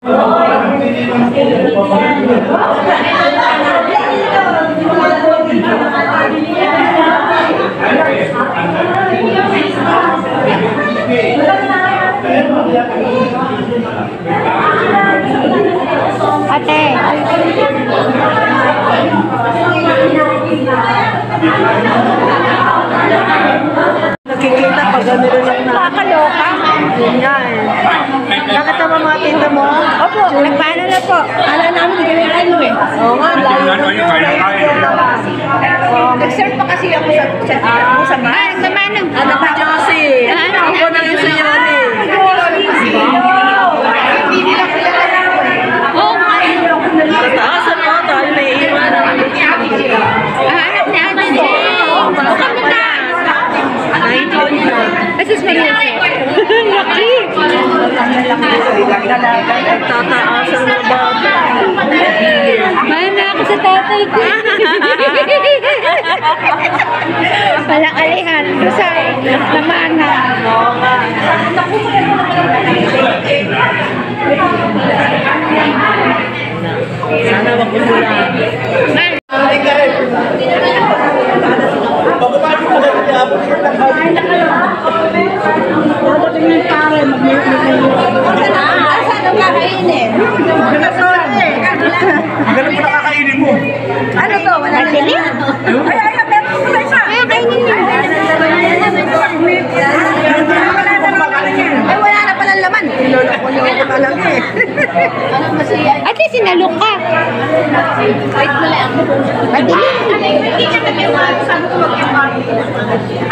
Ate. Nakikita pag gano'n lang na. Nakakaloka. Yun nga eh. Bakit naman mga tinda mo? Opo, nagpaano na po. Ala namin, hindi kami ano eh. Oo nga, layo. Nag-surf pa kasi ako sa bar. Nagmamanong. Ano pa dyan kasi? Ako na yung siya yan eh. Hindi nila kilala na ako eh. Oo nga. Saan mo tayo may iwan? Hanap ni Ate Jill. Baka mo na. Asus Maria. Laki. Tataasan na ba? Mahal na ako sa tatay ko. Walang alihan. Rusay. Lamana. Oo nga. Sana magkukulang. Saan ang kakainin? Ganun mo nakakainin mo. Ano to? Wala na yan? Ay, pero wala siya. Ay, kainin niyo. Ay, wala na palang laman. Niloloko ka lang eh. At least sinalok ka. Wait mo lang. Madilim.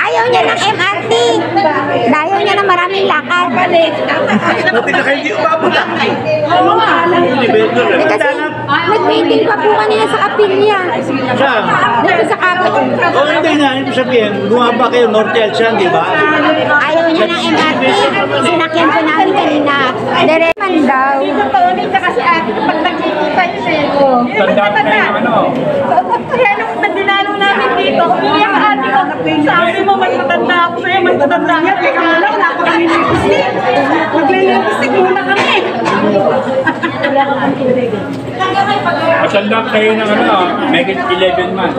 Ayaw niya ng MRT. Ayaw niya ng maraming lakad. Buti na kayo hindi umabot. Kasi nag-meeting pa po kanina sa kapilya. Saan? Dito sa kapit. O hindi nga, ibig sabihin, bumaba kayo North Elsan, di ba? Ayaw niya ng MRT. Sinakyan ko namin kanina. Diretman daw. Dito pa ulit ka kasi ate kapag nagkikita yun eh. Tanda ko kayo ng ano. Kaya nung dinalo namin dito, umiyak ka ate ko. Sabi mo, mas matanda ako sa'yo, mas matanda ka. Teka mo lang, wala pa kami lipstick. Maglilipistik muna kami. Matanda kayo ng ano, make it 11 months.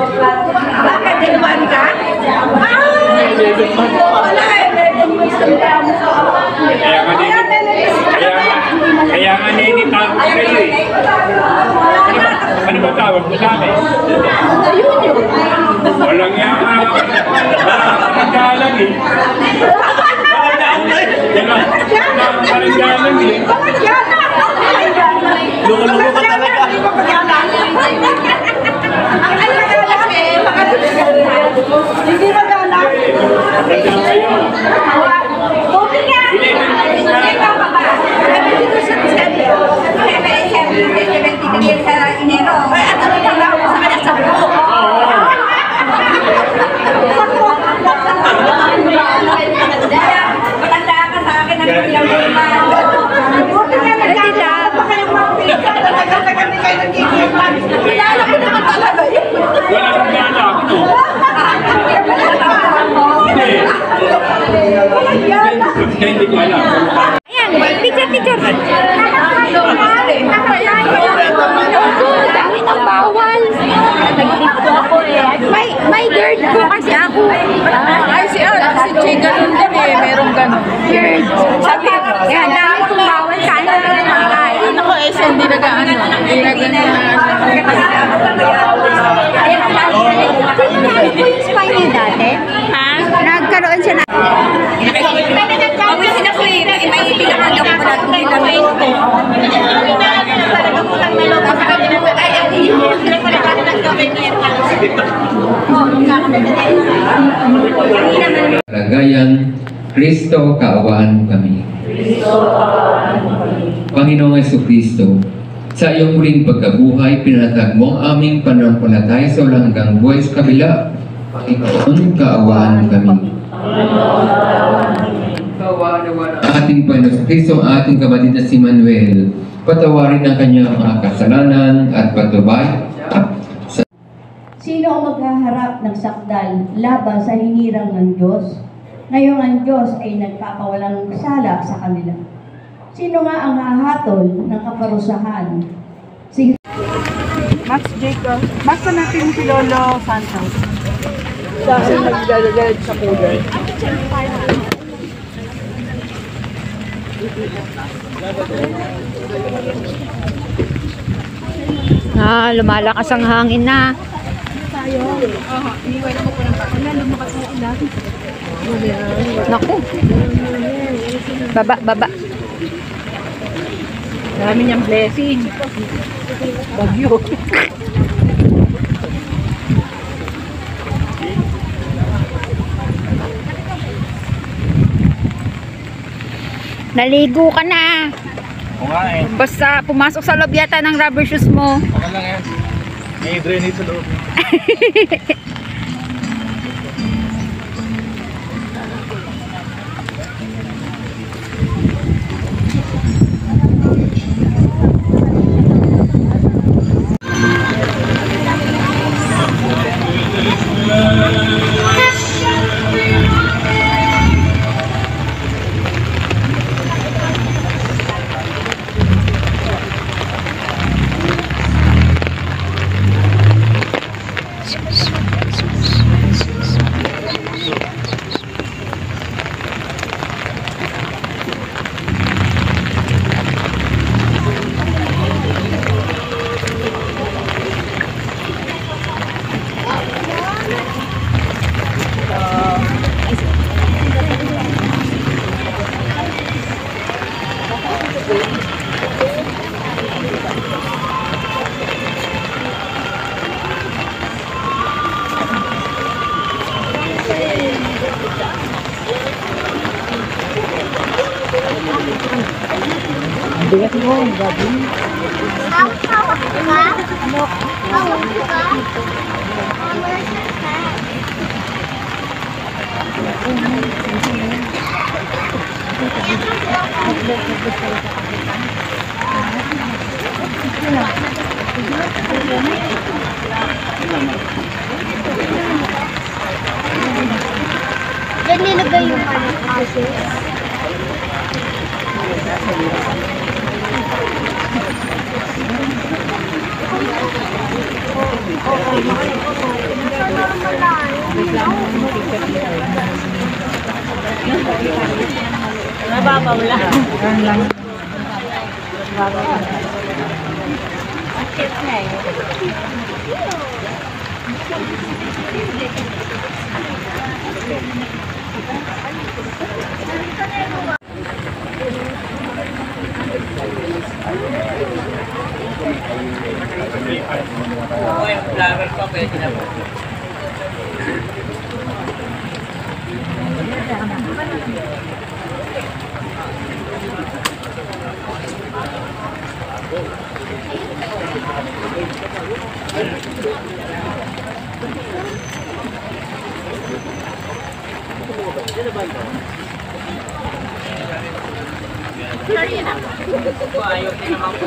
Bakit? Dinuman ka? 11 months. Wala eh, 11 months. Kaya nga nainitago kayo eh. Ano ba tawag mo sa akin? Walang yan. Nagkalang eh. Nagkalang eh. Luko-luko ka talaga. Hindi magalang. Buti nga. Ikaw pa ba? Dito sa Tisadio. Sa Inero. At ano lang ako sa kanya sa buo. Matanda ka sa akin ang bilang naman. Buti nga nagkakita. Tagal-tagal ni kayo nagkikita. Kilala ko naman talaga yun. Wala kang gana ako, no? Hindi ko alam. Ayan, picture. Dami ng bawal. Nagdito ako eh. May gird po kasi ako. Ay, si Chica nun din eh. Merong gano'n. Gird. Sabi, yan, dami kong bawal. Sana na lang makakain. Ako eh, hindi nag-ano. Hindi nag-ano. Sinabi ko yung spine niya dati. Ha? Nagkaroon siya na. Pawisin ako eh. May pinakagam ko na ito. Kalagayan, Kristo, kaawaan kami. Panginoong Jesucristo, sa iyong muling pagkabuhay, pinatag mo ang aming pananampalataya sa walang hanggang buhay sa kabila. Panginoon, kaawaan kami. Kaawaan naman ang ating Panginoon Jesucristo, ang ating kapatid na si Manuel. Patawarin ang kanyang mga kasalanan at patubay. Sino ang maghaharap ng sakdal laban sa hinirang ng Diyos? Ngayong ang Diyos ay nagpapawalang sala sa kanila. Sino nga ang hahatol ng kaparusahan? Si Max Jacob. Basta natin si Lolo Santos. Dahil nagdadalad sa kulay. Lumalakas ang hangin na. Naku. Baba, baba. Dami niyang blessing. Bagyo. Naligo ka na. Oo nga eh. Basta pumasok sa loob yata ng rubber shoes mo. Okay lang yan. May drainage sa loob. Diyan nilagay yung aso. Nababaw lang.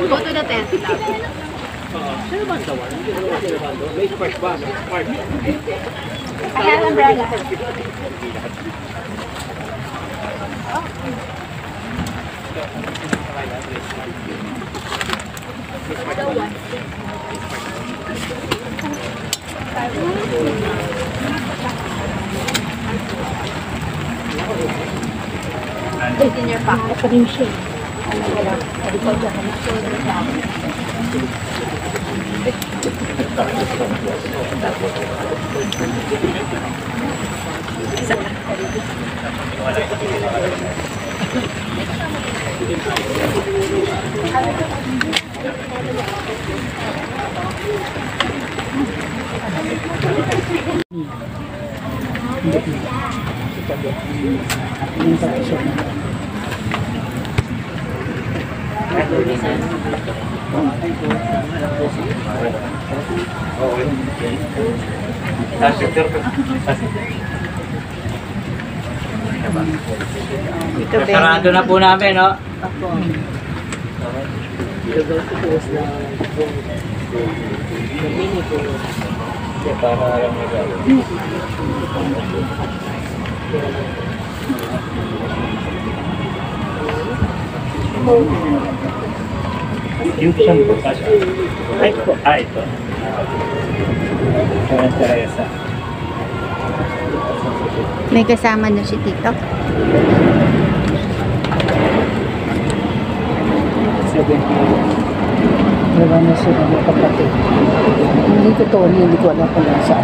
Go to the tent. I have umbrella. It's in your pocket. Sarado na po namin, no? Yung saan po kasi? Ay po, ito. Kaya Teresa. May kasama na si Tito. 70. Diba na sila ng kapatid. Hindi ko to, hindi ko alam kung nasa.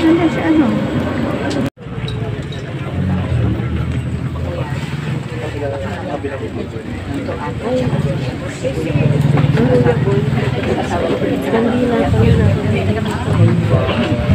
Ano siya, ano? Hindi na